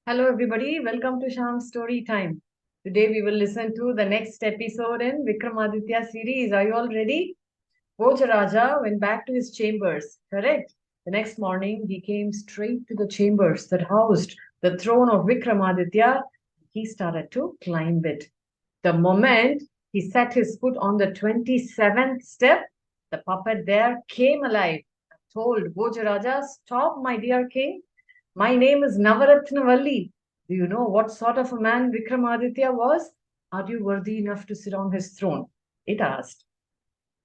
Hello everybody, welcome to Storytime. Today we will listen to the next episode in Vikramaditya series. Are you all ready? Bhojaraja went back to his chambers, correct? The next morning he came straight to the chambers that housed the throne of Vikramaditya. He started to climb it. The moment he set his foot on the 27th step, the puppet there came alive and told Bhojaraja, "Stop, my dear king. My name is Navaratnavalli. Do you know what sort of a man Vikramaditya was? Are you worthy enough to sit on his throne?" It asked.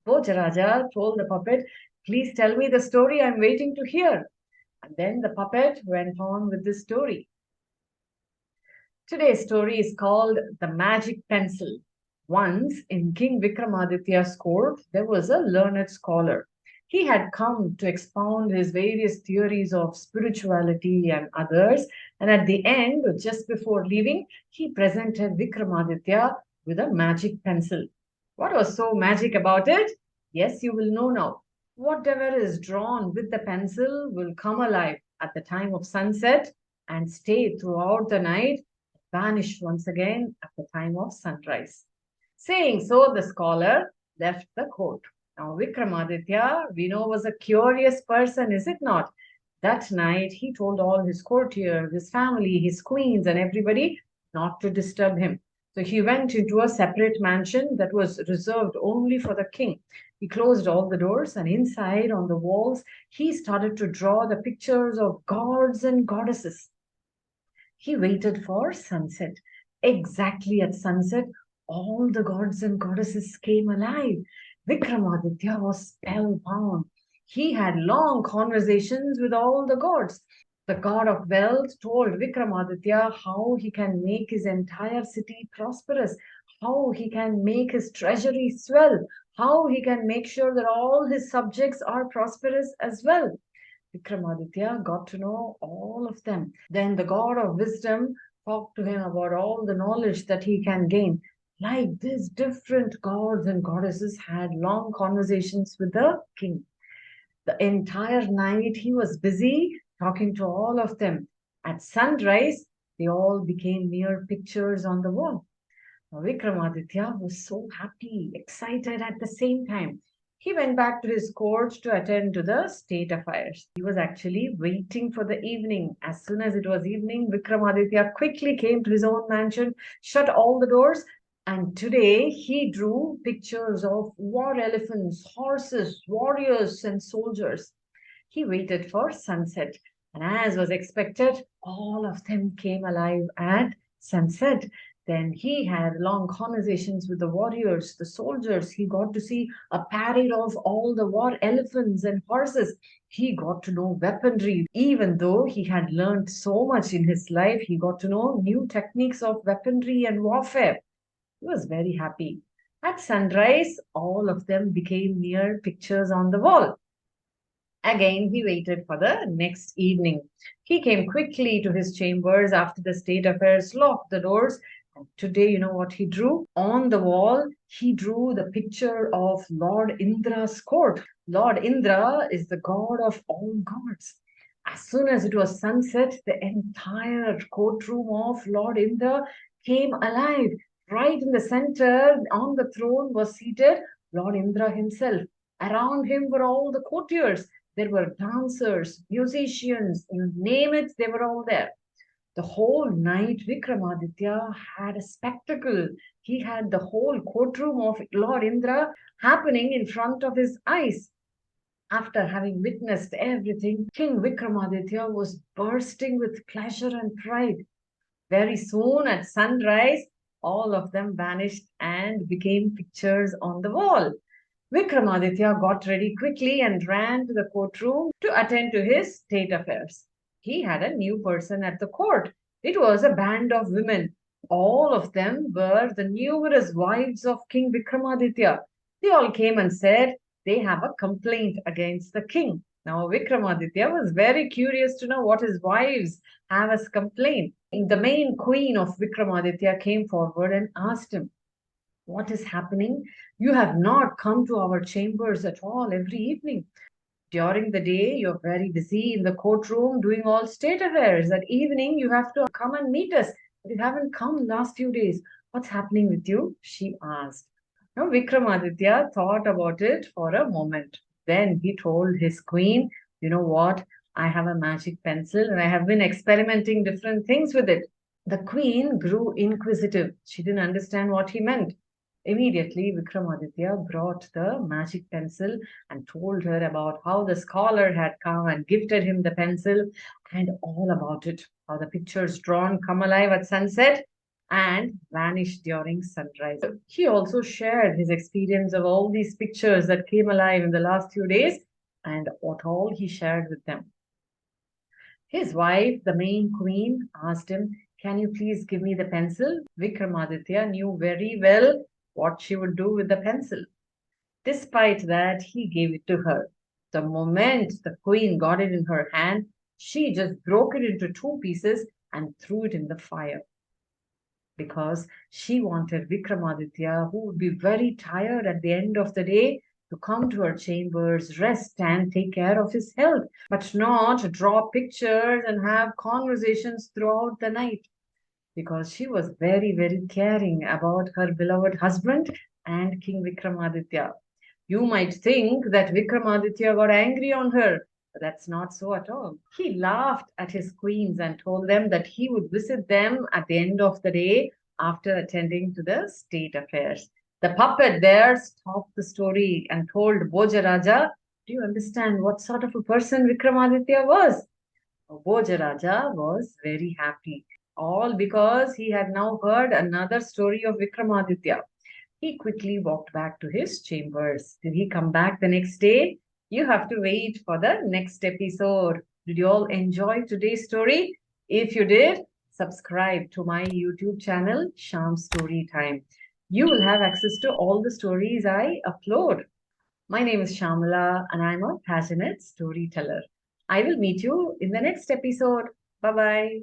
Bhojaraja told the puppet, "Please tell me the story I'm waiting to hear." And then the puppet went on with the story. Today's story is called The Magic Pencil. Once in King Vikramaditya's court, there was a learned scholar. He had come to expound his various theories of spirituality and others, and at the end, just before leaving, he presented Vikramaditya with a magic pencil. What was so magic about it? Yes, you will know now. Whatever is drawn with the pencil will come alive at the time of sunset and stay throughout the night, vanish once again at the time of sunrise. Saying so, the scholar left the court. Now, Vikramaditya, we know, was a curious person, is it not? That night, he told all his courtiers, his family, his queens, and everybody not to disturb him. So he went into a separate mansion that was reserved only for the king. He closed all the doors, and inside on the walls, he started to draw the pictures of gods and goddesses. He waited for sunset. Exactly at sunset, all the gods and goddesses came alive. Vikramaditya was spellbound. He had long conversations with all the gods. The god of wealth told Vikramaditya how he can make his entire city prosperous, how he can make his treasury swell, how he can make sure that all his subjects are prosperous as well. Vikramaditya got to know all of them. Then the god of wisdom talked to him about all the knowledge that he can gain. Like this, different gods and goddesses had long conversations with the king. The entire night he was busy talking to all of them. At sunrise, they all became mere pictures on the wall. Now, Vikramaditya was so happy, excited at the same time. He went back to his court to attend to the state affairs. He was actually waiting for the evening. As soon as it was evening, Vikramaditya quickly came to his own mansion, shut all the doors, and today he drew pictures of war elephants, horses, warriors, and soldiers. He waited for sunset, and as was expected, all of them came alive at sunset. Then he had long conversations with the warriors, the soldiers. He got to see a parade of all the war elephants and horses. He got to know weaponry. Even though he had learned so much in his life, he got to know new techniques of weaponry and warfare. He was very happy. At sunrise, all of them became mere pictures on the wall. Again, he waited for the next evening. He came quickly to his chambers after the state affairs locked the doors. And today, you know what he drew? On the wall, he drew the picture of Lord Indra's court. Lord Indra is the god of all gods. As soon as it was sunset, the entire courtroom of Lord Indra came alive. Right in the center, on the throne, was seated Lord Indra himself. Around him were all the courtiers. There were dancers, musicians, you name it, they were all there. The whole night, Vikramaditya had a spectacle. He had the whole courtroom of Lord Indra happening in front of his eyes. After having witnessed everything, King Vikramaditya was bursting with pleasure and pride. Very soon at sunrise, all of them vanished and became pictures on the wall. Vikramaditya got ready quickly and ran to the courtroom to attend to his state affairs. He had a new person at the court. It was a band of women. All of them were the numerous wives of King Vikramaditya. They all came and said they have a complaint against the king. Now, Vikramaditya was very curious to know what his wives have as complaint. The main queen of Vikramaditya came forward and asked him, "What is happening? You have not come to our chambers at all every evening. During the day, you're very busy in the courtroom doing all state affairs. At evening, you have to come and meet us. But you haven't come last few days. What's happening with you? She asked. Now, Vikramaditya thought about it for a moment. Then he told his queen, you know what? I have a magic pencil and I have been experimenting different things with it. The queen grew inquisitive. She didn't understand what he meant. Immediately, Vikramaditya brought the magic pencil and told her about how the scholar had come and gifted him the pencil and all about it. How the pictures drawn come alive at sunset and vanish during sunrise. He also shared his experience of all these pictures that came alive in the last few days and what all he shared with them. His wife, the main queen, asked him, can you please give me the pencil? Vikramaditya knew very well what she would do with the pencil. Despite that, he gave it to her. The moment the queen got it in her hand, she just broke it into two pieces and threw it in the fire. Because she wanted Vikramaditya, who would be very tired at the end of the day, to come to her chambers, rest and take care of his health, but not draw pictures and have conversations throughout the night. Because she was very, very caring about her beloved husband and King Vikramaditya. You might think that Vikramaditya got angry on her, but that's not so at all. He laughed at his queens and told them that he would visit them at the end of the day after attending to the state affairs. The puppet there stopped the story and told Bhojaraja, do you understand what sort of a person Vikramaditya was? Bhojaraja was very happy, all because he had now heard another story of Vikramaditya. He quickly walked back to his chambers. Did he come back the next day? You have to wait for the next episode. Did you all enjoy today's story? If you did, subscribe to my YouTube channel, Shyam's Storytime. You will have access to all the stories I upload. My name is Shamala and I'm a passionate storyteller. I will meet you in the next episode. Bye-bye.